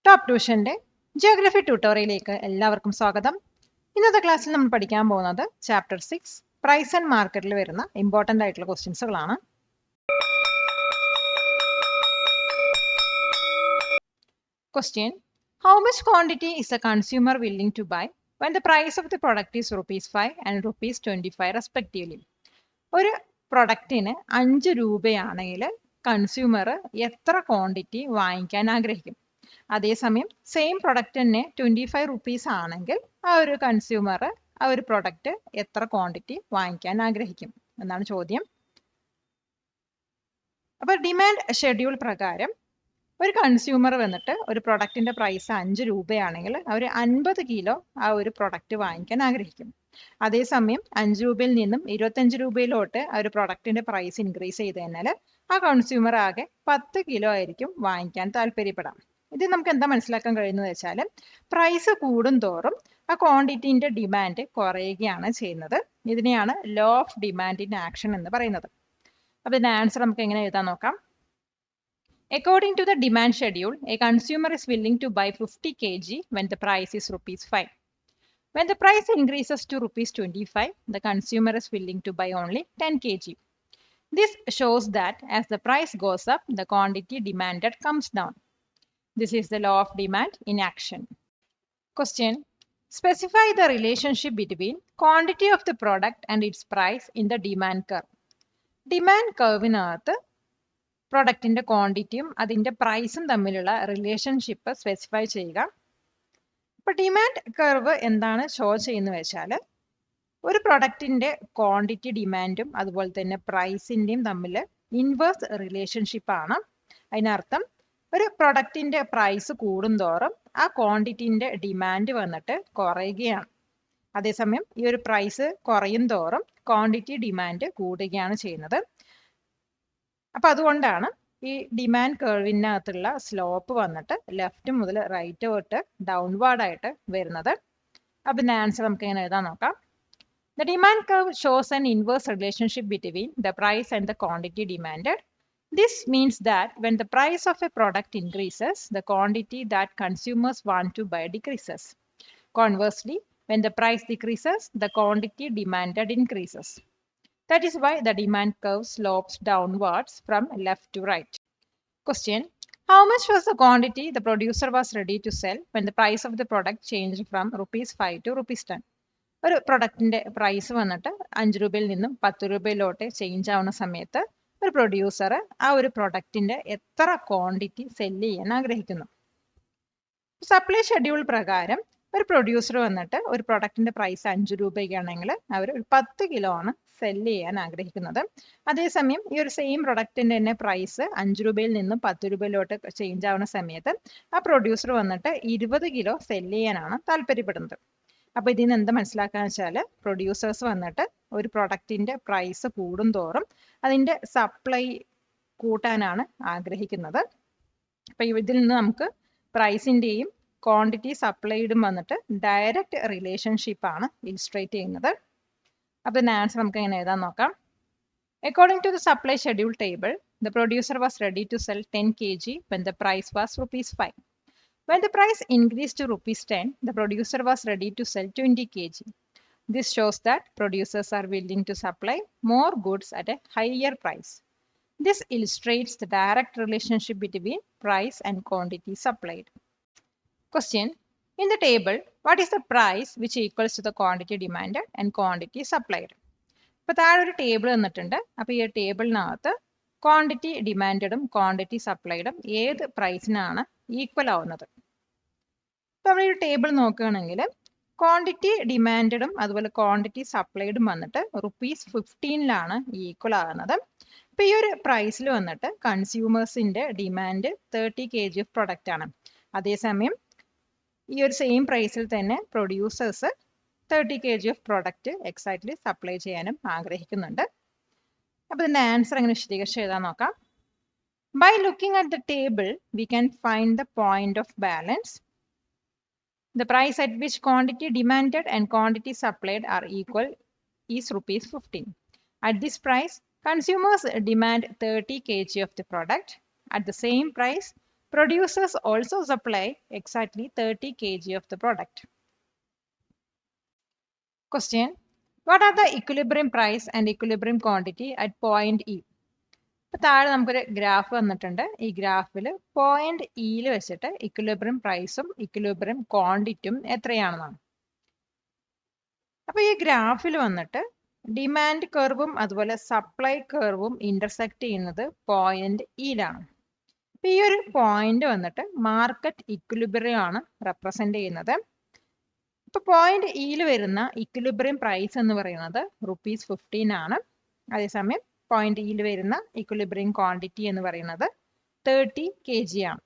Top ട്യൂഷന്റെ geography ട്യൂട്ടോറിയലിലേക്ക് എല്ലാവർക്കും സ്വാഗതം. ഇന്നത്തെ ക്ലാസ്സിൽ നമ്മൾ പഠിക്കാൻ പോകുന്നത് ചാപ്റ്റർ 6 പ്രൈസ് ആൻഡ് മാർക്കറ്റിൽ വരുന്ന ഇമ്പോർട്ടന്റ് ആയിട്ടുള്ള ക്വസ്റ്റ്യൻസുകളാണ്. Question: How much quantity is a consumer willing to buy when the price of the product is ₹5 and ₹25 respectively? ഒരു പ്രൊഡക്റ്റിന് 5 രൂപയാണെങ്കിൽ കൺസ്യൂമർ എത്ര ക്വാണ്ടിറ്റി വാങ്ങിക്കാൻ ആഗ്രഹിക്കും? അതേസമയം സെയിം പ്രൊഡക്റ്റ് തന്നെ 25 റുപ്പീസ് ആണെങ്കിൽ ആ ഒരു കൺസ്യൂമർ ആ ഒരു പ്രൊഡക്റ്റ് എത്ര ക്വാണ്ടിറ്റി വാങ്ങിക്കാൻ ആഗ്രഹിക്കും എന്നാണ് ചോദ്യം. അപ്പോൾ ഡിമാൻഡ് ഷെഡ്യൂൾ പ്രകാരം ഒരു കൺസ്യൂമർ വന്നിട്ട് ഒരു പ്രൊഡക്റ്റിന്റെ പ്രൈസ് 5 രൂപയാണെങ്കിൽ അവർ 50 കിലോ ആ ഒരു പ്രൊഡക്റ്റ് വാങ്ങിക്കാൻ ആഗ്രഹിക്കും. അതേസമയം 5 രൂപയിൽ നിന്നും 25 രൂപയിലോട്ട് ആ ഒരു പ്രൊഡക്റ്റിന്റെ പ്രൈസ് ഇൻക്രീസ് ചെയ്ത് കഴിഞ്ഞാൽ ആ കൺസ്യൂമർ ആകെ 10 കിലോ ആയിരിക്കും വാങ്ങിക്കാൻ താല്പര്യപ്പെടാം. ഇത് നമുക്ക് എന്താ മനസ്സിലാക്കാൻ കഴിയുന്നത് വെച്ചാൽ പ്രൈസ് കൂടും തോറും ആ ക്വാണ്ടിറ്റിന്റെ ഡിമാൻഡ് കുറയുകയാണ് ചെയ്യുന്നത്. ഇതിനെയാണ് law of demand in action എന്ന് പറയുന്നത്. അപ്പൊ ഇതിന്റെ ആൻസർ നമുക്ക് എങ്ങനെ എഴുതാൻ നോക്കാം. According to the demand schedule, a consumer is willing to buy 50 kg when the price is ₹5. When the price increases to ₹25, the consumer is willing to buy only 10 kg. This shows that as the price goes up, the quantity demanded comes down. This is the law of demand in action. Question: Specify the relationship between quantity of the product and its price in the demand curve. Demand curve-നകത്ത് പ്രൊഡക്റ്റിന്റെ ക്വാണ്ടിറ്റിയും അതിന്റെ പ്രൈസും തമ്മിലുള്ള relationship specify ചെയ്യുക. ഇപ്പൊ demand curve എന്താണ് show ചെയ്യുന്നത് വെച്ചാൽ ഒരു പ്രൊഡക്റ്റിന്റെ quantity ഡിമാൻഡും അതുപോലെ തന്നെ പ്രൈസിന്റെയും തമ്മിൽ ഇൻവേഴ്സ് റിലേഷൻഷിപ്പ് ആണ്. അതിനർത്ഥം ഒരു പ്രൊഡക്റ്റിന്റെ പ്രൈസ് കൂടുന്തോറും ആ ക്വാണ്ടിറ്റിന്റെ ഡിമാൻഡ് വന്നിട്ട് കുറയുകയാണ്. അതേസമയം ഈ ഒരു പ്രൈസ് കുറയും തോറും ക്വാണ്ടിറ്റി ഡിമാൻഡ് കൂടുകയാണ് ചെയ്യുന്നത്. അപ്പൊ അതുകൊണ്ടാണ് ഈ ഡിമാൻഡ് കർവിനകത്തുള്ള സ്ലോപ്പ് വന്നിട്ട് ലെഫ്റ്റ് മുതൽ റൈറ്റ് തൊട്ട് ഡൗൺവേർഡ് ആയിട്ട് വരുന്നത്. അപ്പൊ ഇതിന്റെ ആൻസർ നമുക്ക് എങ്ങനെ എഴുതാൻ നോക്കാം. The demand curve shows an inverse relationship between the price and the quantity demanded. This means that when the price of a product increases, the quantity that consumers want to buy decreases. Conversely, when the price decreases, the quantity demanded increases. That is why the demand curve slopes downwards from left to right. Question: How much was the quantity the producer was ready to sell when the price of the product changed from ₹5 to ₹10? ഒരു പ്രൊഡക്റ്റിന്റെ price വന്നിട്ട് 5 രൂപയിൽ നിന്നും 10 രൂപയിലോട്ട് change ആവുന്ന സമയത്ത് ഒരു producer ആ ഒരു പ്രൊഡക്റ്റിന്റെ എത്ര ക്വാണ്ടിറ്റി സെല് ചെയ്യാൻ ആഗ്രഹിക്കുന്നു. സപ്ലൈ ഷെഡ്യൂൾ പ്രകാരം ഒരു പ്രൊഡ്യൂസർ വന്നിട്ട് ഒരു പ്രൊഡക്റ്റിന്റെ പ്രൈസ് 5 രൂപയ്ക്കാണെങ്കിൽ അവർ ഒരു 10 കിലോ ആണ് സെല് ചെയ്യാൻ ആഗ്രഹിക്കുന്നത്. അതേസമയം ഈ ഒരു സെയിം പ്രൊഡക്റ്റിന്റെ തന്നെ പ്രൈസ് 5 രൂപയിൽ നിന്നും 10 രൂപയിലോട്ട് ചേഞ്ച് ആവുന്ന സമയത്ത് ആ പ്രൊഡ്യൂസർ വന്നിട്ട് 20 കിലോ സെല് ചെയ്യാനാണ് താല്പര്യപ്പെടുന്നത്. അപ്പൊ ഇതിൽ നിന്ന് എന്ത് മനസ്സിലാക്കാന്ന് വെച്ചാൽ പ്രൊഡ്യൂസേഴ്സ് വന്നിട്ട് ഒരു പ്രൊഡക്റ്റിന്റെ പ്രൈസ് കൂടുന്തോറും അതിന്റെ സപ്ലൈ കൂട്ടാനാണ് ആഗ്രഹിക്കുന്നത്. അപ്പൊ ഇതിൽ നിന്ന് നമുക്ക് പ്രൈസിന്റെയും ക്വാണ്ടിറ്റി സപ്ലൈഡും വന്നിട്ട് ഡയറക്റ്റ് റിലേഷൻഷിപ്പ് ആണ് ഇലിസ്ട്രേറ്റ് ചെയ്യുന്നത്. അപ്പൊ ഇതിന്റെ ആൻസർ നമുക്ക് എങ്ങനെ എഴുതാൻ നോക്കാം. According to the supply schedule table, the producer was ready to sell 10 kg when the price was ₹5. When the price increased to ₹10, the producer was ready to sell 20 kg. This shows that producers are willing to supply more goods at a higher price. This illustrates the direct relationship between price and quantity supplied. Question: In the table, what is the price which equals to the quantity demanded and quantity supplied? ഇപ്പോൾ താഴെ ഒരു table തന്നിട്ടുണ്ട്. അപ്പോൾ ഈ ടേബിളിനകത്ത് quantity ഡിമാൻഡും quantity സപ്ലൈഡും ഏത് പ്രൈസിനാണ് equal ആവുന്നത്. അപ്പോൾ നമ്മൾ ഈ ടേബിൾ നോക്കുകയാണെങ്കിൽ ക്വാണ്ടിറ്റി ഡിമാൻഡും അതുപോലെ ക്വാണ്ടിറ്റി സപ്ലൈഡും വന്നിട്ട് ₹15 ഈക്വൽ ആകുന്നത്. അപ്പോൾ ഈ ഒരു പ്രൈസിൽ വന്നിട്ട് കൺസ്യൂമേഴ്സിന്റെ ഡിമാൻഡ് 30 kg ഓഫ് പ്രൊഡക്റ്റ് ആണ്. അതേസമയം ഈ ഒരു സെയിം പ്രൈസിൽ തന്നെ producers 30 kg of product exactly supply ചെയ്യാനും ആഗ്രഹിക്കുന്നുണ്ട്. അപ്പോൾ ഇതിന്റെ ആൻസർ എങ്ങനെ വിശദീകരിച്ച് എഴുതാൻ നോക്കാം. By looking at the table, we can find the point of balance. The price at which quantity demanded and quantity supplied are equal is ₹15. At this price, consumers demand 30 kg of the product. At the same price, Producers also supply exactly 30 kg of the product. Question: what are the equilibrium price and equilibrium quantity at point E? ഇപ്പോൾ താഴെ നമുക്കൊരു graph വന്നിട്ടുണ്ട്. ഈ ഗ്രാഫിൽ point ഇയിൽ വെച്ചിട്ട് equilibrium പ്രൈസും equilibrium ക്വാണ്ടിറ്റിയും എത്രയാണെന്നാണ്. അപ്പോൾ ഈ ഗ്രാഫിൽ വന്നിട്ട് ഡിമാൻഡ് കർവും അതുപോലെ സപ്ലൈ കർവും ഇന്റർസെക്ട് ചെയ്യുന്നത് പോയിന്റ് ഇയിലാണ്. അപ്പോൾ ഈ ഒരു പോയിന്റ് വന്നിട്ട് മാർക്കറ്റ് ഇക്വിലിബ്രിയം ആണ് റെപ്രസെന്റ് ചെയ്യുന്നത്. ഇപ്പോൾ പോയിന്റ് ഇയിൽ വരുന്ന ഇക്വിലിബ്രിയം പ്രൈസ് എന്ന് പറയുന്നത് ₹15 ആണ്. അതേസമയം പോയിന്റ് ഇയിൽ വരുന്ന ഇക്വിലിബ്രിയം ക്വാണ്ടിറ്റി എന്ന് പറയുന്നത് 30 kg ആണ്.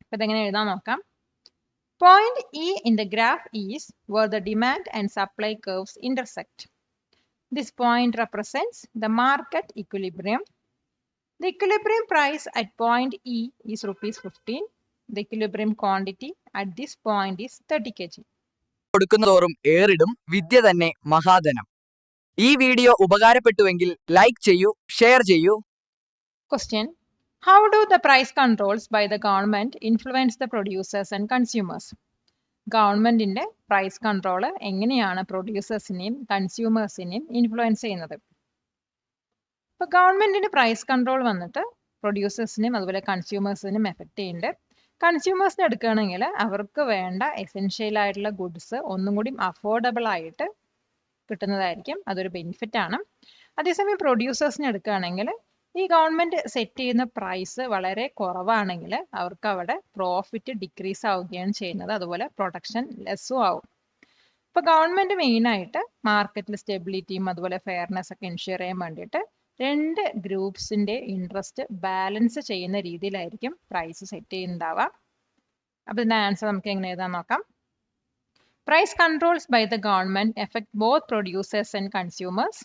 അപ്പോൾ ഇതെങ്ങനെ എഴുതാൻ നോക്കാം. Point E in the graph is where the demand and supply curves intersect. This point represents the market equilibrium. The equilibrium price at point E is ₹15. The equilibrium quantity at this point is 30 kg. കൊടുക്കുന്നതോറും ഏറിടും വിദ്യ തന്നെ മഹാധനം. ഈ video ഉപകാരപ്പെട്ടുവെങ്കിൽ like ചെയ്യൂ, share ചെയ്യൂ. Question: how do the price controls by the government influence the producers and consumers? ഗവൺമെന്റിന്റെ price control എങ്ങനെയാണ് പ്രൊഡ്യൂസേഴ്സിനെയും കൺസ്യൂമേഴ്സിനെയും influence ചെയ്യുന്നത്? ഇപ്പൊ ഗവൺമെന്റിന്റെ price control വന്നിട്ട് പ്രൊഡ്യൂസേഴ്സിനെയും അതുപോലെ കൺസ്യൂമേഴ്സിനെയും എഫക്ട് ചെയ്യുന്നുണ്ട്. കൺസ്യൂമേഴ്സിനെ എടുക്കുകയാണെങ്കിൽ അവർക്ക് വേണ്ട എസെൻഷ്യൽ ആയിട്ടുള്ള ഗുഡ്സ് ഒന്നും കൂടി അഫോർഡബിൾ ആയിട്ട് കിട്ടുന്നതായിരിക്കും. അതൊരു ബെനിഫിറ്റ് ആണ്. അതേസമയം പ്രൊഡ്യൂസേഴ്സിനെ എടുക്കുകയാണെങ്കിൽ ഈ ഗവൺമെന്റ് സെറ്റ് ചെയ്യുന്ന പ്രൈസ് വളരെ കുറവാണെങ്കിൽ അവർക്ക് അവിടെ പ്രോഫിറ്റ് ഡിക്രീസ് ആവുകയാണ് ചെയ്യുന്നത്. അതുപോലെ പ്രൊഡക്ഷൻ ലെസ്സും ആവും. ഇപ്പൊ ഗവൺമെന്റ് മെയിൻ ആയിട്ട് മാർക്കറ്റിൽ സ്റ്റെബിലിറ്റിയും അതുപോലെ ഫെയർനെസ് ഒക്കെ എൻഷുർ ചെയ്യാൻ വേണ്ടിയിട്ട് രണ്ട് ഗ്രൂപ്പ്സിന്റെ ഇൻട്രസ്റ്റ് ബാലൻസ് ചെയ്യുന്ന രീതിയിലായിരിക്കും പ്രൈസ് സെറ്റ് ചെയ്യുന്നുണ്ടാവുക. അപ്പൊ ഇതിന്റെ ആൻസർ നമുക്ക് എങ്ങനെ എഴുതാൻ നോക്കാം. Price controls by the government affect both producers and consumers.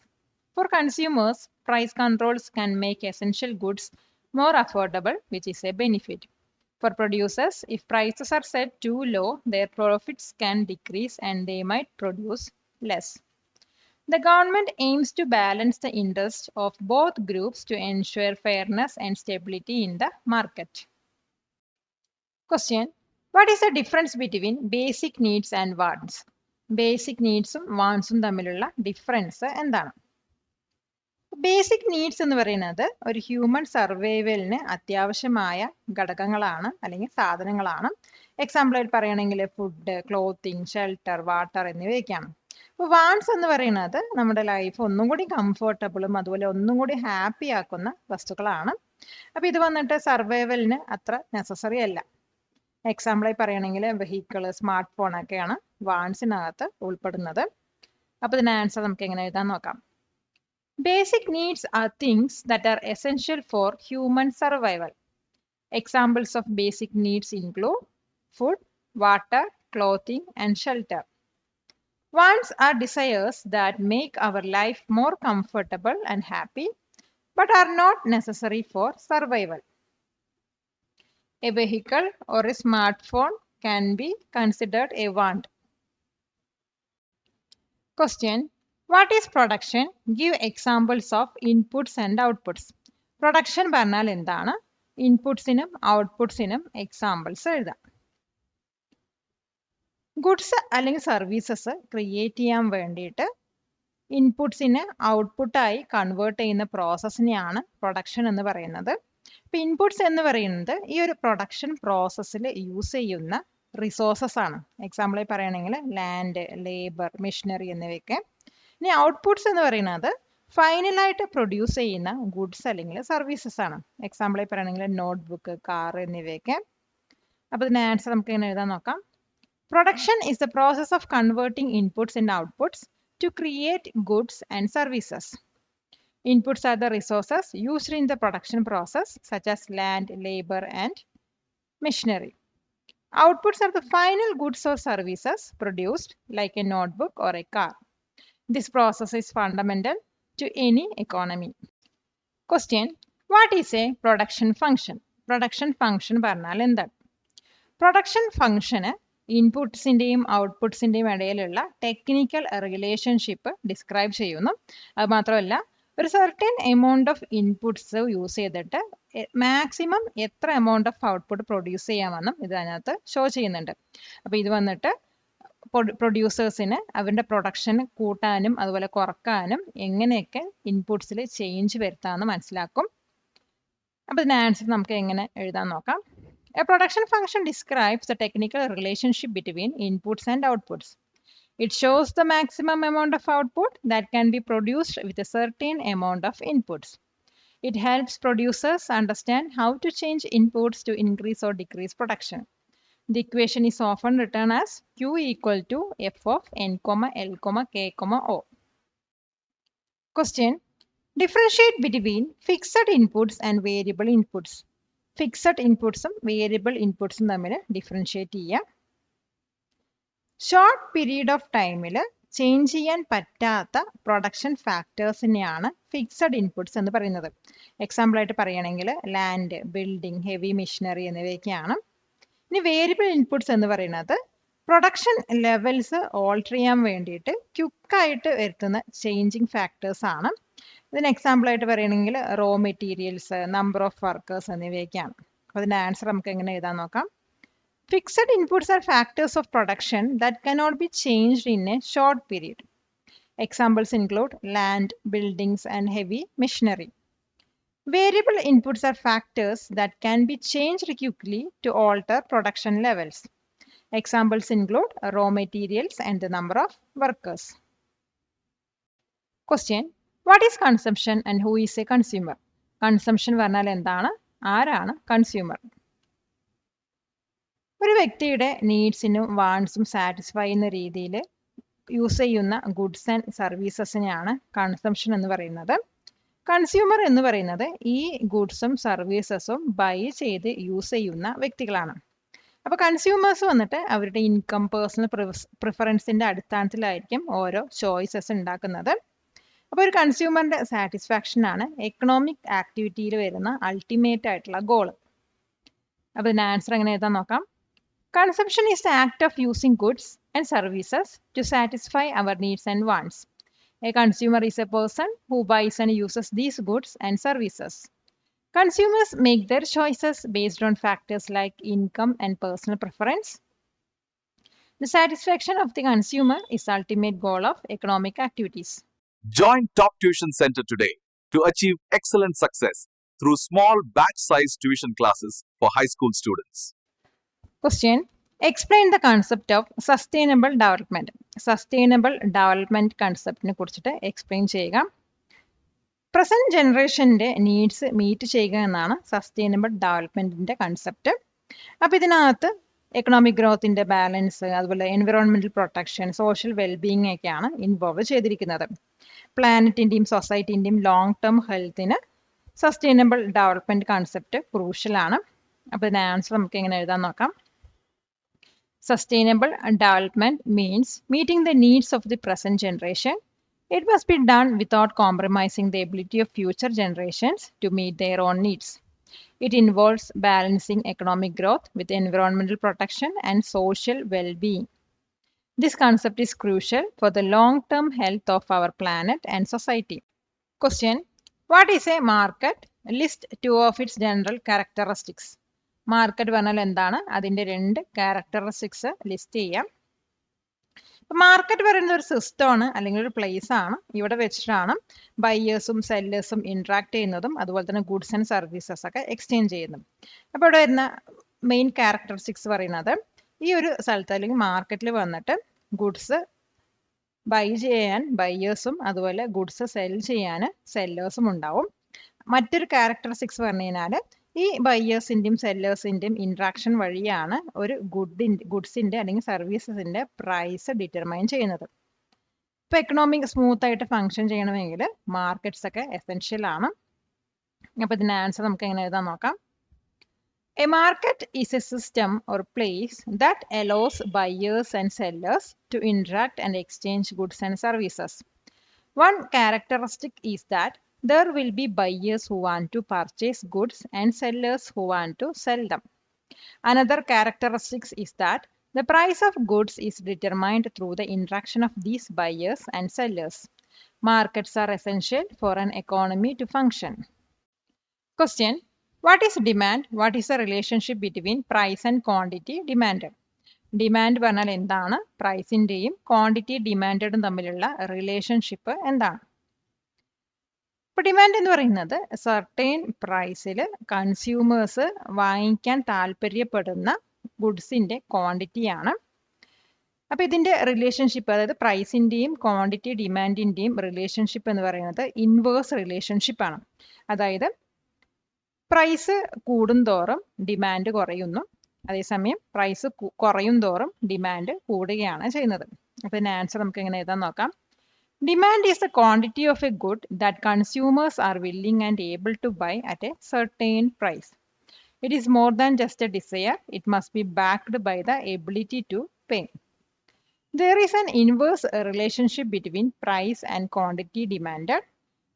For consumers, price controls can make essential goods more affordable, which is a benefit. For producers, if prices are set too low, their profits can decrease and they might produce less. The government aims to balance the interests of both groups to ensure fairness and stability in the market. Question: what is the difference between basic needs and wants? Basic needsum wantsum തമ്മിലുള്ള difference എന്താണ്? Basic needs എന്ന് പറയുന്നത് ഒരു human സർവൈവലിന് അത്യാവശ്യമായ ഘടകങ്ങളാണ് അല്ലെങ്കിൽ സാധനങ്ങളാണ്. Example ആയിട്ട് പറയുകയാണെങ്കിൽ ഫുഡ്, ക്ലോത്തിങ്, ഷെൽട്ടർ, വാട്ടർ എന്നിവയൊക്കെയാണ്. അപ്പോൾ വാണ്ട്സ് എന്ന് പറയുന്നത് നമ്മുടെ ലൈഫ് ഒന്നും കൂടി കംഫർട്ടബിളും അതുപോലെ ഒന്നും കൂടി ഹാപ്പി ആക്കുന്ന വസ്തുക്കളാണ്. അപ്പോൾ ഇത് വന്നിട്ട് സർവൈവലിന് അത്ര നെസസറി അല്ല. എക്സാമ്പിളായി പറയുകയാണെങ്കിൽ വെഹിക്കിള്, സ്മാർട്ട് ഫോൺ ഒക്കെയാണ് വാണ്ട്സിനകത്ത് ഉൾപ്പെടുന്നത്. അപ്പോൾ ഇതിന് ആൻസർ നമുക്ക് എങ്ങനെ എഴുതാൻ നോക്കാം. Basic needs are things that are essential for human survival. Examples of basic needs include food, water, clothing and shelter. Wants are desires that make our life more comfortable and happy, but are not necessary for survival. A vehicle or a smartphone can be considered a want. Question: what is production? Give examples of inputs and outputs. Production പറഞ്ഞാൽ എന്താണ്? ഇൻപുട്സിനും ഔട്ട്പുട്സിനും examples എഴുതാം. Goods അല്ലെങ്കിൽ services create ചെയ്യാൻ വേണ്ടിയിട്ട് ഇൻപുട്സിനെ ഔട്ട്പുട്ടായി convert ചെയ്യുന്ന പ്രോസസ്സിനെയാണ് production എന്ന് പറയുന്നത്. ഇപ്പം ഇൻപുട്സ് എന്ന് പറയുന്നത് ഈ ഒരു പ്രൊഡക്ഷൻ പ്രോസസ്സിൽ യൂസ് ചെയ്യുന്ന റിസോഴ്സസ് ആണ്. എക്സാമ്പിളായി പറയുകയാണെങ്കിൽ ലാൻഡ്, ലേബർ, മെഷീനറി എന്നിവയൊക്കെ. ഇനി ഔട്ട്പുട്ട്സ് എന്ന് പറയുന്നത് ഫൈനലായിട്ട് പ്രൊഡ്യൂസ് ചെയ്യുന്ന ഗുഡ്സ് അല്ലെങ്കിൽ സർവീസസ് ആണ്. എക്സാമ്പിളായി പറയുകയാണെങ്കിൽ നോട്ട്ബുക്ക്, കാർ എന്നിവയൊക്കെ. അപ്പോൾ ഇതിന്റെ ആൻസർ നമുക്ക് എങ്ങനെ എഴുതാൻ നോക്കാം. Production is the process of converting inputs and outputs to create goods and services. Inputs are the resources used in the production process, such as land, labor, and machinery. Outputs are the final goods or services produced, like a notebook or a car. This process is fundamental to any economy. Question: what is a production function? Production function പറഞ്ഞാൽ എന്താണ്? Production function ഇൻപുട്സിന്റെയും ഔട്ട്പുട്സിന്റെയും ഇടയിലുള്ള technical relationship describe ചെയ്യുന്നു. അത് മാത്രമല്ല ഒരു certain amount of inputs use ചെയ്തിട്ട് maximum എത്ര amount of output produce ചെയ്യാമെന്നും ഇതിനകത്ത് ഷോ ചെയ്യുന്നുണ്ട്. അപ്പോൾ ഇത് വന്നിട്ട് പ്രൊഡ്യൂസേഴ്സിന് അവരുടെ പ്രൊഡക്ഷൻ കൂട്ടാനും അതുപോലെ കുറക്കാനും എങ്ങനെയൊക്കെ ഇൻപുട്സിൽ ചേഞ്ച് വരുത്താമെന്ന് മനസ്സിലാക്കും. അപ്പോൾ ഇതിന് ആൻസർ നമുക്ക് എങ്ങനെ എഴുതാൻ നോക്കാം. A production function describes the technical relationship between inputs and outputs. It shows the maximum amount of output that can be produced with a certain amount of inputs. It helps producers understand how to change inputs to increase or decrease production. The equation is often written as Q equal to F of N, L, K, O. Question. Differentiate between fixed inputs and variable inputs. Fixed ഇൻപുട്സും variable ഇൻപുട്സും തമ്മിൽ differentiate ചെയ്യുക. Short period of ടൈമിൽ change ചെയ്യാൻ പറ്റാത്ത production ഫാക്ടേഴ്സിനെയാണ് fixed inputs എന്ന് പറയുന്നത്. എക്സാമ്പിളായിട്ട് പറയുകയാണെങ്കിൽ ലാൻഡ്, ബിൽഡിംഗ്, ഹെവി മെഷീനറി എന്നിവയൊക്കെയാണ്. ഇനി വേരിയബിൾ ഇൻപുട്സ് എന്ന് പറയുന്നത് പ്രൊഡക്ഷൻ ലെവൽസ് ഓൾട്ടർ ചെയ്യാൻ വേണ്ടിയിട്ട് ക്വിക്കായിട്ട് വരുത്തുന്ന ചേഞ്ചിങ് ഫാക്ടേഴ്സ് ആണ്. ഇതിന് എക്സാമ്പിളായിട്ട് പറയുകയാണെങ്കിൽ raw materials, number of workers എന്നിവയൊക്കെയാണ്. അപ്പോൾ അതിൻ്റെ ആൻസർ നമുക്ക് എങ്ങനെ എഴുതാൻ നോക്കാം. Fixed inputs are factors of production that cannot be changed in a short period. Examples include land, buildings and heavy machinery. Variable inputs are factors that can be changed quickly to alter production levels. Examples include raw materials and the number of workers. Question. What is consumption and who is a consumer? Consumption പറഞ്ഞാൽ എന്താണ്, ആരാണ് consumer? ഒരു വ്യക്തിയുടെ നീഡ്സിനും വാണ്ട്സും satisfy ചെയ്യുന്ന രീതിയിൽ use ചെയ്യുന്ന goods and സർവീസസിനെയാണ് consumption എന്ന് പറയുന്നത്. കൺസ്യൂമർ എന്ന് പറയുന്നത് ഈ ഗുഡ്സും സർവീസസും ബൈ ചെയ്ത് യൂസ് ചെയ്യുന്ന വ്യക്തികളാണ്. അപ്പോൾ കൺസ്യൂമേഴ്സ് വന്നിട്ട് അവരുടെ ഇൻകം, പേഴ്സണൽ പ്രിഫറൻസിൻ്റെ അടിസ്ഥാനത്തിലായിരിക്കും ഓരോ ചോയ്സസ് ഉണ്ടാക്കുന്നത്. അപ്പോൾ ഒരു കൺസ്യൂമറിൻ്റെ സാറ്റിസ്ഫാക്ഷനാണ് എക്കണോമിക് ആക്ടിവിറ്റിയിൽ വരുന്ന അൾട്ടിമേറ്റ് ആയിട്ടുള്ള ഗോൾ. അപ്പോൾ ഇതിൻ്റെ ആൻസർ എങ്ങനെ എഴുതാൻ നോക്കാം. Consumption is the act of using goods and services to satisfy our needs and wants. A consumer is a person who buys and uses these goods and services. Consumers make their choices based on factors like income and personal preference. The satisfaction of the consumer is the ultimate goal of economic activities. Join Top Tuition Center today to achieve excellent success through small batch-sized tuition classes for high school students. Question. Explain the concept of sustainable development. Sustainable development കൺസെപ്റ്റിനെ കുറിച്ചിട്ട് explain ചെയ്യുക. Present ജനറേഷൻ്റെ needs meet ചെയ്യുക എന്നാണ് sustainable ഡെവലപ്മെന്റിന്റെ concept. അപ്പോൾ ഇതിനകത്ത് economic ഗ്രോത്തിൻ്റെ balance, അതുപോലെ environmental protection, social wellbeing ഒക്കെയാണ് involve ചെയ്തിരിക്കുന്നത്. പ്ലാനറ്റിൻ്റെയും സൊസൈറ്റീൻ്റെയും ലോങ് ടേം ഹെൽത്തിന് സസ്റ്റൈനബിൾ ഡെവലപ്മെന്റ് കൺസെപ്റ്റ് ക്രൂഷ്യലാണ്. അപ്പോൾ ഇതിൻ്റെ ആൻസർ നമുക്ക് എങ്ങനെ എഴുതാൻ നോക്കാം. Sustainable development means meeting the needs of the present generation. It must be done without compromising the ability of future generations to meet their own needs. It involves balancing economic growth with environmental protection and social well-being. This concept is crucial for the long-term health of our planet and society. Question. What is a market? List two of its general characteristics. Market പറഞ്ഞാൽ എന്താണ്, അതിൻ്റെ 2 characteristics list ചെയ്യാം. Market പറയുന്നത് ഒരു സിസ്റ്റമാണ് അല്ലെങ്കിൽ ഒരു place ആണ്. ഇവിടെ വെച്ചിട്ടാണ് ബയേഴ്സും സെല്ലേഴ്സും ഇൻട്രാക്ട് ചെയ്യുന്നതും അതുപോലെ തന്നെ ഗുഡ്സ് ആൻഡ് സർവീസസ് ഒക്കെ എക്സ്ചേഞ്ച് ചെയ്യുന്നതും. അപ്പോൾ ഇവിടെ വരുന്ന മെയിൻ ക്യാരക്ടറിസ്റ്റിക്സ് പറയുന്നത് ഈ ഒരു സ്ഥലത്ത് അല്ലെങ്കിൽ മാർക്കറ്റിൽ വന്നിട്ട് ഗുഡ്സ് ബൈ ചെയ്യാൻ ബയേഴ്സും അതുപോലെ ഗുഡ്സ് സെൽ ചെയ്യാൻ സെല്ലേഴ്സും ഉണ്ടാവും. മറ്റൊരു ക്യാരക്ടറിസ്റ്റിക്സ് പറഞ്ഞു കഴിഞ്ഞാൽ ഈ ബയേഴ്സിൻ്റെയും സെല്ലേഴ്സിൻ്റെയും ഇൻട്രാക്ഷൻ വഴിയാണ് ഒരു ഗുഡ്സിൻ്റെ അല്ലെങ്കിൽ സർവീസസിൻ്റെ പ്രൈസ് ഡിറ്റർമൈൻ ചെയ്യുന്നത്. ഇപ്പോൾ എക്കണോമിക് സ്മൂത്ത് ആയിട്ട് ഫങ്ഷൻ ചെയ്യണമെങ്കിൽ മാർക്കറ്റ്സ് ഒക്കെ എസെൻഷ്യൽ ആണ്. അപ്പോൾ ഇതിൻ്റെ ആൻസർ നമുക്ക് എങ്ങനെ എഴുതാൻ നോക്കാം. A market is a system or place that allows buyers and sellers to interact and exchange goods and services. One characteristic is that there will be buyers who want to purchase goods and sellers who want to sell them. Another characteristic is that the price of goods is determined through the interaction of these buyers and sellers. Markets are essential for an economy to function. Question: what is demand? What is the relationship between price and quantity demanded? Demand പറഞ്ഞാൽ എന്താണ്, പ്രൈസിന്റെയും quantity ഡിമാൻഡും തമ്മിലുള്ള relationship എന്താണ്? ഇപ്പൊ demand എന്ന് പറയുന്നത് certain പ്രൈസിൽ consumers വാങ്ങിക്കാൻ താല്പര്യപ്പെടുന്ന ഗുഡ്സിന്റെ ക്വാണ്ടിറ്റിയാണ്. അപ്പൊ ഇതിന്റെ റിലേഷൻഷിപ്പ്, അതായത് പ്രൈസിന്റെയും ക്വാണ്ടിറ്റി ഡിമാൻഡിന്റെയും റിലേഷൻഷിപ്പ് എന്ന് പറയുന്നത് ഇൻവേഴ്സ് റിലേഷൻഷിപ്പ് ആണ്. അതായത് പ്രൈസ് കൂടുന്തോറും ഡിമാൻഡ് കുറയുന്നു, അതേസമയം പ്രൈസ് കുറയും തോറും ഡിമാൻഡ് കൂടുകയാണ് ചെയ്യുന്നത്. അപ്പൊ ഇതിന്റെ ആൻസർ നമുക്ക് എങ്ങനെ എഴുതാൻ നോക്കാം. Demand is the quantity of a good that consumers are willing and able to buy at a certain price. It is more than just a desire, it must be backed by the ability to pay. There is an inverse relationship between price and quantity demanded.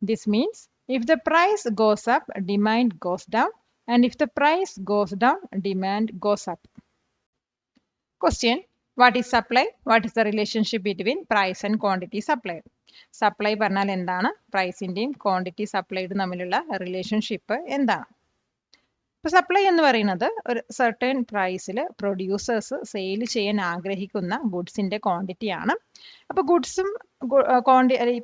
This means if the price goes up, demand goes down, and if the price goes down, demand goes up. Question: what is supply? What is the relationship between price and quantity supplied? Supply പറഞ്ഞാൽ എന്താണ്, പ്രൈസിന്റെയും quantity supplied തമ്മിലുള്ള relationship എന്താണ്? ഇപ്പൊ supply എന്ന് പറയുന്നത് ഒരു certain പ്രൈസിൽ producers sale ചെയ്യാൻ ആഗ്രഹിക്കുന്ന ഗുഡ്സിന്റെ ക്വാണ്ടിറ്റി ആണ്. അപ്പൊ ഗുഡ്സും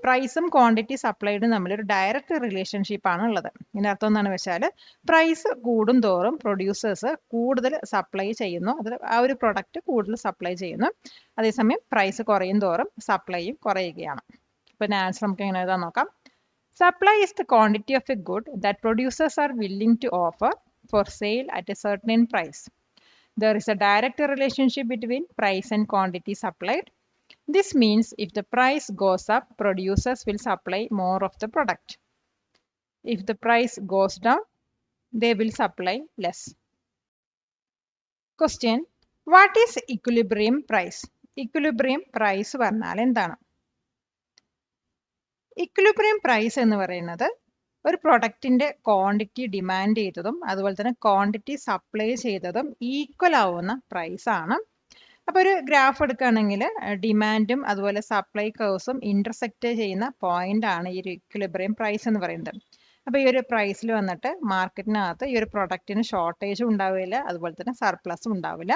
പ്രൈസും ക്വാണ്ടിറ്റി സപ്ലൈഡും തമ്മിൽ ഒരു ഡയറക്റ്റ് റിലേഷൻഷിപ്പ് ആണ് ഉള്ളത്. ഇതിന്റെ അർത്ഥം എന്താണെന്ന് വെച്ചാൽ പ്രൈസ് കൂടും തോറും പ്രൊഡ്യൂസേഴ്സ് കൂടുതൽ സപ്ലൈ ചെയ്യുന്നു, അതിൽ ആ ഒരു പ്രൊഡക്റ്റ് കൂടുതൽ സപ്ലൈ ചെയ്യുന്നു. അതേസമയം പ്രൈസ് കുറയും തോറും സപ്ലൈയും കുറയുകയാണ്. അപ്പൊ ആൻസർ നമുക്ക് എങ്ങനെ എഴുതാൻ നോക്കാം. Supply is the quantity of a good that producers are willing to offer for sale at a certain price. There is a direct relationship between price and quantity supplied. This means if the price goes up, producers will supply more of the product. If the price goes down, they will supply less. Question: what is equilibrium price? Equilibrium price പറഞ്ഞാൽ എന്താണ്? Equilibrium price എന്ന് പറയുന്നത് ഒരു പ്രൊഡക്റ്റിന്റെ quantity demand ചെയ്തതും അതുപോലെ തന്നെ quantity supply ചെയ്തതും equal ആവുന്ന പ്രൈസ് ആണ്. അപ്പൊ ഒരു ഗ്രാഫ് എടുക്കുകയാണെങ്കിൽ ഡിമാൻഡും അതുപോലെ സപ്ലൈ കർവ്സും ഇന്റർസെക്ട് ചെയ്യുന്ന പോയിന്റ് ആണ് ഈ ഒരു ഇക്വിലിബ്രിയം പ്രൈസ് എന്ന് പറയുന്നത്. അപ്പൊ ഈ ഒരു പ്രൈസിൽ വന്നിട്ട് മാർക്കറ്റിനകത്ത് ഈ ഒരു പ്രൊഡക്റ്റിന് ഷോർട്ടേജും ഉണ്ടാവില്ല, അതുപോലെ തന്നെ സർപ്ലസും ഉണ്ടാവില്ല.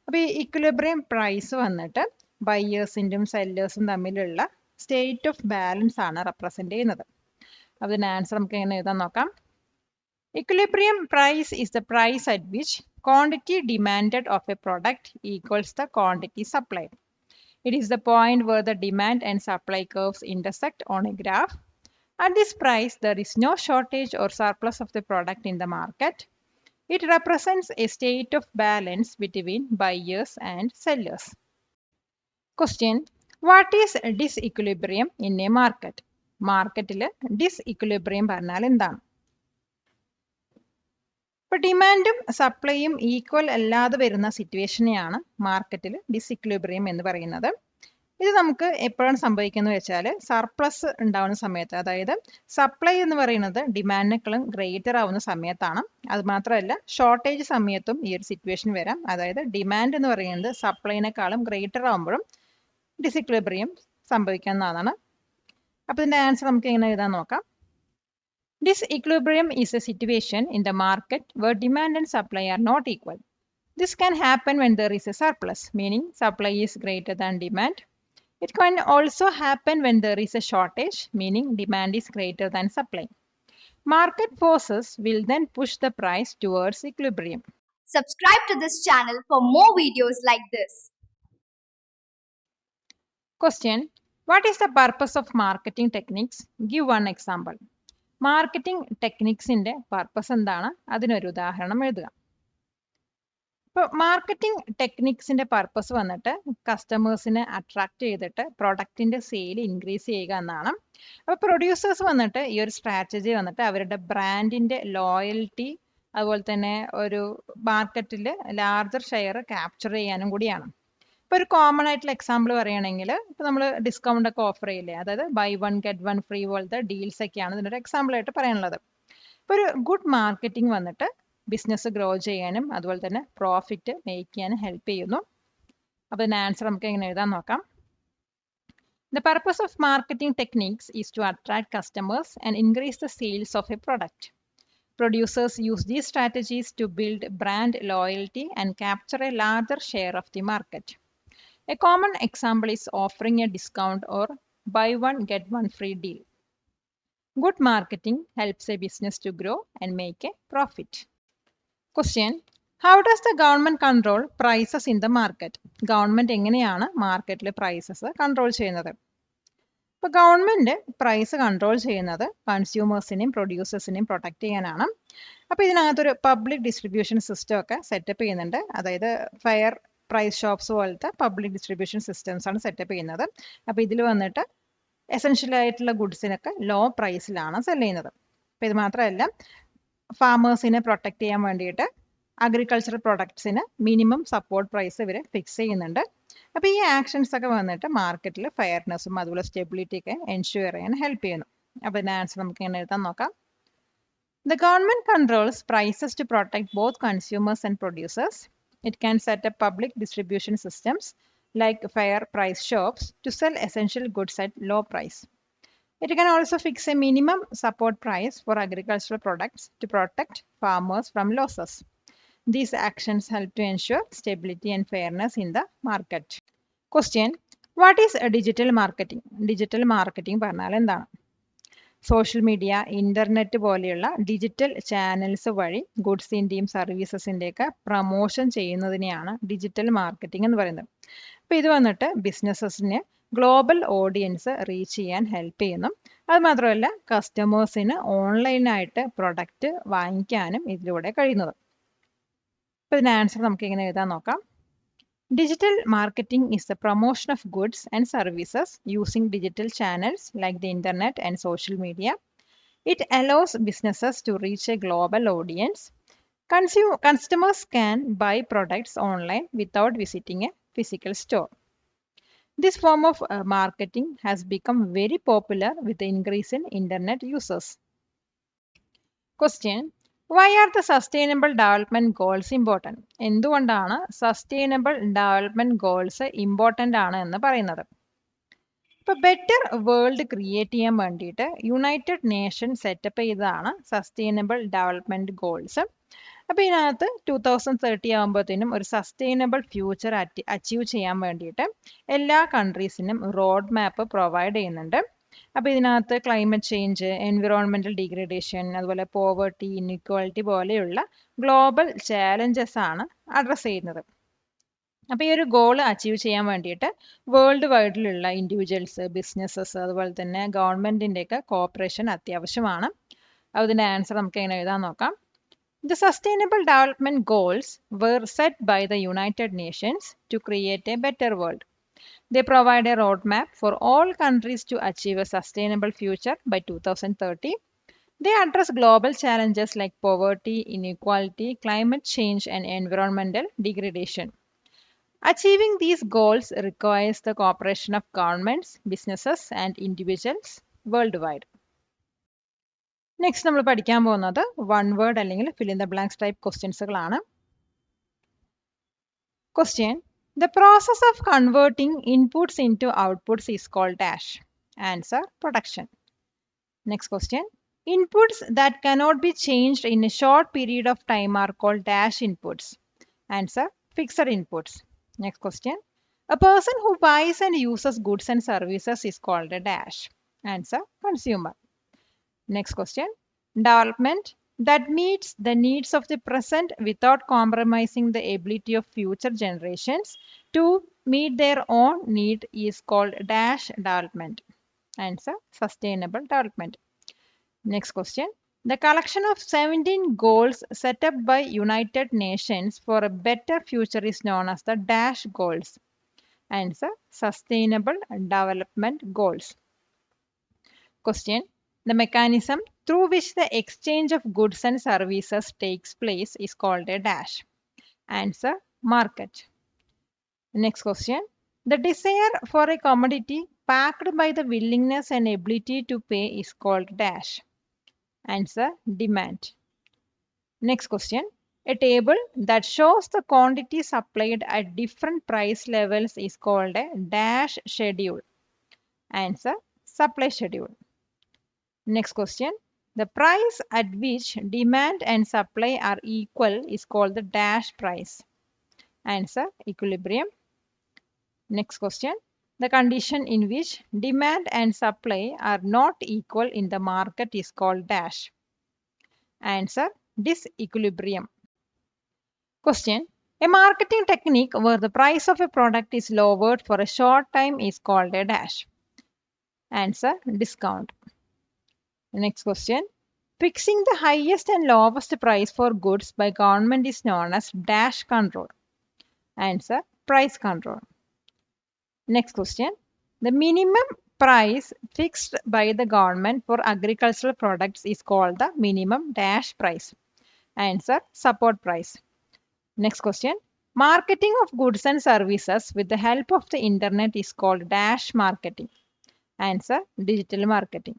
അപ്പൊ ഈ ഇക്വിലിബ്രിയം പ്രൈസ് വന്നിട്ട് ബയേഴ്സിന്റെയും സെല്ലേഴ്സും തമ്മിലുള്ള സ്റ്റേറ്റ് ഓഫ് ബാലൻസ് ആണ് റെപ്രസെന്റ് ചെയ്യുന്നത്. അതിന്റെ ആൻസർ നമുക്ക് എങ്ങനെ എഴുതാൻ നോക്കാം. Equilibrium price is the price at which quantity demanded of a product equals the quantity supplied. It is the point where the demand and supply curves intersect on a graph. At this price, there is no shortage or surplus of the product in the market. It represents a state of balance between buyers and sellers. Question: what is disequilibrium in a market? മാർക്കറ്റിൽ ഡിസ്ഇക്വിലിബ്രിയം പറഞ്ഞാൽ എന്താണ്? ഇപ്പൊ ഡിമാൻഡും സപ്ലൈയും equal അല്ലാതെ വരുന്ന സിറ്റുവേഷനെയാണ് മാർക്കറ്റിൽ ഡിസ്ഇക്വിലിബ്രിയം എന്ന് പറയുന്നത്. ഇത് നമുക്ക് എപ്പോഴാണ് സംഭവിക്കുന്നത് വെച്ചാൽ സർപ്ലസ് ഉണ്ടാവുന്ന സമയത്ത്, അതായത് സപ്ലൈ എന്ന് പറയുന്നത് ഡിമാൻഡിനേക്കാളും ഗ്രേറ്റർ ആവുന്ന സമയത്താണ്. അത് മാത്രമല്ല ഷോർട്ടേജ് സമയത്തും ഈ ഒരു സിറ്റുവേഷൻ വരാം. അതായത് ഡിമാൻഡ് എന്ന് പറയുന്നത് സപ്ലൈനേക്കാളും ഗ്രേറ്റർ ആവുമ്പോഴും ഡിസ്ഇക്വിലിബ്രിയം സംഭവിക്കാവുന്നതാണ്. അപ്പോൾ ഇതിന്റെ ആൻസർ നമുക്ക് എങ്ങനെ എഴുതാൻ നോക്കാം. Disequilibrium is a situation in the market where demand and supply are not equal. This can happen when there is a surplus, meaning supply is greater than demand. It can also happen when there is a shortage, meaning demand is greater than supply. Market forces will then push the price towards equilibrium. Subscribe to this channel for more videos like this. Question: what is the purpose of marketing techniques? Give one example. Marketing ടെക്നിക്സിന്റെ purpose എന്താണ്? അതിനൊരു ഉദാഹരണം എഴുതുക. ഇപ്പോൾ marketing ടെക്നിക്സിന്റെ purpose വന്നിട്ട് കസ്റ്റമേഴ്സിനെ attract ചെയ്തിട്ട് പ്രൊഡക്റ്റിന്റെ സെയിൽ ഇൻക്രീസ് ചെയ്യുക എന്നാണ്. അപ്പോൾ പ്രൊഡ്യൂസേഴ്സ് വന്നിട്ട് ഈ ഒരു സ്ട്രാറ്റജി വന്നിട്ട് അവരുടെ ബ്രാൻഡിന്റെ ലോയൽറ്റി, അതുപോലെ തന്നെ ഒരു മാർക്കറ്റിൽ ലാർജർ ഷെയർ ക്യാപ്ചർ ചെയ്യാനും കൂടിയാണ്. ഇപ്പൊ ഒരു കോമൺ ആയിട്ടുള്ള എക്സാമ്പിൾ പറയുകയാണെങ്കിൽ ഇപ്പൊ നമ്മൾ ഡിസ്കൗണ്ട് ഒക്കെ ഓഫർ ചെയ്യില്ലേ, അതായത് buy one get one free പോലത്തെ ഡീൽസ് ഒക്കെയാണ് ഇതിനൊരു എക്സാമ്പിൾ ആയിട്ട് പറയാനുള്ളത്. ഇപ്പൊ ഒരു ഗുഡ് മാർക്കറ്റിംഗ് വന്നിട്ട് ബിസിനസ് ഗ്രോ ചെയ്യാനും അതുപോലെ തന്നെ പ്രോഫിറ്റ് മേക്ക് ചെയ്യാനും ഹെൽപ്പ് ചെയ്യുന്നു. അപ്പൊ ഇതിന്റെ ആൻസർ നമുക്ക് എങ്ങനെ എഴുതാൻ നോക്കാം. The purpose of marketing techniques is to attract customers and increase the sales of a product. Producers use these strategies to build brand loyalty and capture a larger share of the market. A common example is offering a discount or buy one get one free deal. Good marketing helps a business to grow and make a profit. Question: How does the government control prices in the market? Government എങ്ങനെയാണ് മാർക്കറ്റിലെ prices control ചെയ്യുന്നത്? ഇപ്പോൾ government price control ചെയ്യുന്നത് കൺസ്യൂമേഴ്സിനെയും പ്രൊഡ്യൂസേഴ്സിനെയും protect ചെയ്യാനാണ്. അപ്പോൾ ഇതിനകത്തൊരു public distribution system ഒക്കെ setup ചെയ്യുന്നുണ്ട്. അതായത് ഫെയർ പ്രൈസ് ഷോപ്സ് പോലത്തെ പബ്ലിക് ഡിസ്ട്രിബ്യൂഷൻ സിസ്റ്റംസ് ആണ് സെറ്റപ്പ് ചെയ്യുന്നത്. അപ്പോൾ ഇതിൽ വന്നിട്ട് എസെൻഷ്യൽ ആയിട്ടുള്ള ഗുഡ്സിനൊക്കെ ലോ പ്രൈസിലാണ് സെല് ചെയ്യുന്നത്. അപ്പോൾ ഇത് മാത്രമല്ല, ഫാമേഴ്സിനെ പ്രൊട്ടക്ട് ചെയ്യാൻ വേണ്ടിയിട്ട് അഗ്രികൾച്ചറൽ പ്രൊഡക്ട്സിന് മിനിമം സപ്പോർട്ട് പ്രൈസ് ഇവർ ഫിക്സ് ചെയ്യുന്നുണ്ട്. അപ്പോൾ ഈ ആക്ഷൻസ് ഒക്കെ വന്നിട്ട് മാർക്കറ്റിൽ ഫെയർനെസ്സും അതുപോലെ സ്റ്റെബിലിറ്റി ഒക്കെ എൻഷുർ ചെയ്യാൻ ഹെൽപ്പ് ചെയ്യുന്നു. അപ്പോൾ ഇതിൻ്റെ ആൻസർ നമുക്ക് ഇങ്ങനെ എഴുതാൻ നോക്കാം. The government controls prices to protect both consumers and producers. It can set up public distribution systems like fair price shops to sell essential goods at low price. It can also fix a minimum support price for agricultural products to protect farmers from losses. These actions help to ensure stability and fairness in the market. Question: What is a digital marketing? Digital marketing പറഞ്ഞാൽ എന്താണ്? Social media, internet പോലെയുള്ള digital channels വഴി ഗുഡ്സിൻ്റെയും സർവീസസിൻ്റെയൊക്കെ promotion ചെയ്യുന്നതിനെയാണ് digital marketing എന്ന് പറയുന്നത്. അപ്പോൾ ഇത് വന്നിട്ട് ബിസിനസ്സസിന് global audience reach ചെയ്യാൻ ഹെൽപ്പ് ചെയ്യുന്നു. അതുമാത്രമല്ല, കസ്റ്റമേഴ്സിന് ഓൺലൈനായിട്ട് പ്രൊഡക്റ്റ് വാങ്ങിക്കാനും ഇതിലൂടെ കഴിയുന്നത്. അപ്പോൾ ഇതിൻ്റെ ആൻസർ നമുക്ക് ഇങ്ങനെ എഴുതാൻ നോക്കാം. Digital marketing is the promotion of goods and services using digital channels like the internet and social media. It allows businesses to reach a global audience. Customers can buy products online without visiting a physical store. This form of marketing has become very popular with the increase in internet users. Question: Why are the sustainable development goals important? എന്തുകൊണ്ടാണ് sustainable development goals important ആണ് എന്ന് പറയുന്നത്? ഇപ്പോൾ better world create ചെയ്യാൻ വേണ്ടിയിട്ട് United nation setup ചെയ്തതാണ് sustainable development goals. അപ്പോൾ ഇതിനകത്ത് 2030 ആകുമ്പോഴത്തേനും ഒരു സസ്റ്റൈനബിൾ ഫ്യൂച്ചർ അച്ചീവ് ചെയ്യാൻ വേണ്ടിയിട്ട് എല്ലാ കൺട്രീസിനും റോഡ് മാപ്പ് പ്രൊവൈഡ് ചെയ്യുന്നുണ്ട്. അപ്പോൾ ഇതിനകത്ത് ക്ലൈമറ്റ് ചേഞ്ച്, എൻവിറോൺമെന്റൽ ഡീഗ്രഡേഷൻ, അതുപോലെ പോവർട്ടി, ഇൻഇക്വാലിറ്റി പോലെയുള്ള ഗ്ലോബൽ ചാലഞ്ചസ് ആണ് അഡ്രസ്സ് ചെയ്യുന്നത്. അപ്പോൾ ഈ ഒരു ഗോൾ അച്ചീവ് ചെയ്യാൻ വേണ്ടിയിട്ട് വേൾഡ് വൈഡിലുള്ള ഇൻഡിവിജ്വൽസ്, ബിസിനസ്സസ്, അതുപോലെ തന്നെ ഗവൺമെന്റിൻ്റെയൊക്കെ കോപ്പറേഷൻ അത്യാവശ്യമാണ്. അതിൻ്റെ ആൻസർ നമുക്ക് എങ്ങനെ എഴുതാൻ നോക്കാം. The Sustainable Development Goals were set by the United Nations to create a better world. They provide a roadmap for all countries to achieve a sustainable future by 2030. They address global challenges like poverty, inequality, climate change, and environmental degradation. Achieving these goals requires the cooperation of governments, businesses, and individuals worldwide. Next നമ്മൾ പഠിക്കാൻ പോകുന്നത് one word അല്ലെങ്കിൽ fill in the blanks type ക്വസ്റ്റ്യൻസുകളാണ്. Question: The process of converting inputs into outputs is called dash. Answer: production. Next question: Inputs that cannot be changed in a short period of time are called dash inputs. Answer: fixed inputs. Next question: A person who buys and uses goods and services is called a dash. Answer: consumer. Next question: Development that meets the needs of the present without compromising the ability of future generations to meet their own need is called dash development. Answer: sustainable development. Next question: The collection of 17 goals set up by United Nations for a better future is known as the dash goals. Answer: sustainable development goals. Question: The mechanism through which the exchange of goods and services takes place is called a dash. Answer: market. Next question: The desire for a commodity backed by the willingness and ability to pay is called dash. Answer: demand. Next question: A table that shows the quantity supplied at different price levels is called a dash schedule. Answer, supply schedule. Next question. The price at which demand and supply are equal is called the dash price. Answer, equilibrium. Next question. The condition in which demand and supply are not equal in the market is called dash. Answer, disequilibrium. Question. A marketing technique where the price of a product is lowered for a short time is called a dash. Answer, discount. Next question. Fixing the highest and lowest price for goods by government is known as dash control. Answer, price control. Next question. The minimum price fixed by the government for agricultural products is called the minimum dash price. Answer, support price. Next question. Marketing of goods and services with the help of the internet is called dash marketing. Answer, digital marketing.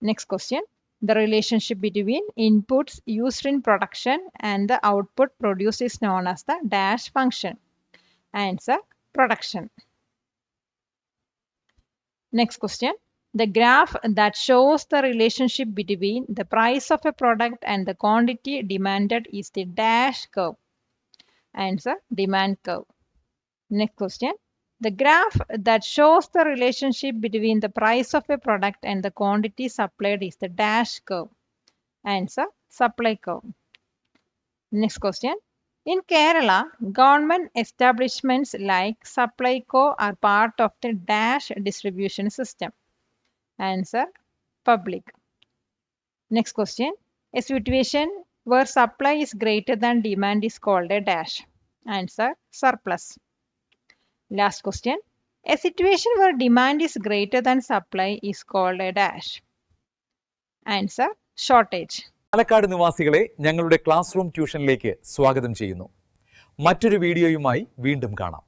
Next question. The relationship between inputs used in production and the output produced is known as the dash function. Answer, production. Next question. The graph that shows the relationship between the price of a product and the quantity demanded is the dash curve. Answer, demand curve. Next question. The graph that shows the relationship between the price of a product and the quantity supplied is the dash curve. Answer, supply curve. Next question. In Kerala, government establishments like Supplyco are part of the dash distribution system. Answer, public. Next question. A situation where supply is greater than demand is called a dash. Answer, surplus. Last question. A situation where demand is greater than supply is called a dash. Answer, shortage. Palakkad നിവാസികളെ ഞങ്ങളുടെ class room ട്യൂഷനിലേക്ക് സ്വാഗതം ചെയ്യുന്നു. മറ്റൊരു വീഡിയോയുമായി വീണ്ടും കാണാം.